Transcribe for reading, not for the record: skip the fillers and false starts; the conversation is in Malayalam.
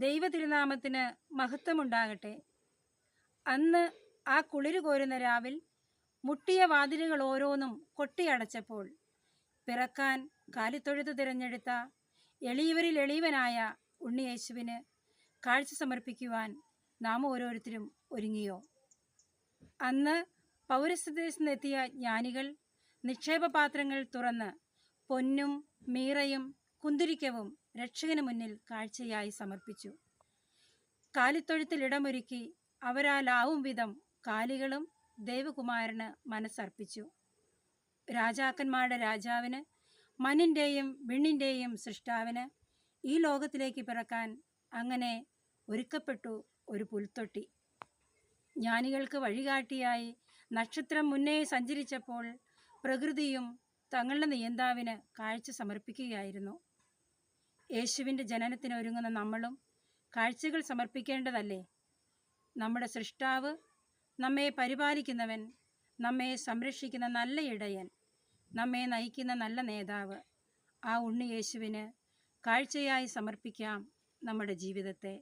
ദൈവ തിരുനാമത്തിന് മഹത്വമുണ്ടാകട്ടെ. അന്ന് ആ കുളിരു കോരുന്ന രാവിൽ മുട്ടിയ വാതിലുകൾ ഓരോന്നും കൊട്ടിയടച്ചപ്പോൾ പിറക്കാൻ കാലിത്തൊഴുത്ത് തിരഞ്ഞെടുത്ത എളിയവരിൽ എളിയവനായ ഉണ്ണിയേശുവിന് കാഴ്ച സമർപ്പിക്കുവാൻ നാം ഓരോരുത്തരും ഒരുങ്ങിയോ? അന്ന് പൗരസ്ത്യദേശത്തുനിന്നെത്തിയ ജ്ഞാനികൾ നിക്ഷേപപാത്രങ്ങൾ തുറന്ന് പൊന്നും മീറയും കുന്തിരിക്കവും രക്ഷകന് മുന്നിൽ കാഴ്ചയായി സമർപ്പിച്ചു. കാലിത്തൊഴുത്തിൽ ഇടമൊരുക്കി അവരാലാവും വിധം കാലികളും ദൈവകുമാരന് മനസ്സർപ്പിച്ചു. രാജാക്കന്മാരുടെ രാജാവിന്, മണ്ണിൻ്റെയും വിണ്ണിൻ്റെയും സൃഷ്ടാവിന് ഈ ലോകത്തിലേക്ക് പിറക്കാൻ അങ്ങനെ ഒരുക്കപ്പെട്ടു ഒരു പുൽത്തൊട്ടി. ജ്ഞാനികൾക്ക് വഴികാട്ടിയായി നക്ഷത്രം മുന്നേ സഞ്ചരിച്ചപ്പോൾ പ്രകൃതിയും തങ്ങളുടെ നിയന്താവിന് കാഴ്ച സമർപ്പിക്കുകയായിരുന്നു. യേശുവിൻ്റെ ജനനത്തിന് ഒരുങ്ങുന്ന നമ്മളും കാഴ്ചകൾ സമർപ്പിക്കേണ്ടതല്ലേ? നമ്മുടെ സൃഷ്ടാവ്, നമ്മെ പരിപാലിക്കുന്നവൻ, നമ്മെ സംരക്ഷിക്കുന്ന നല്ല ഇടയൻ, നമ്മെ നയിക്കുന്ന നല്ല നേതാവ്, ആ ഉണ്ണി യേശുവിന് കാഴ്ചയായി സമർപ്പിക്കാം നമ്മുടെ ജീവിതത്തെ.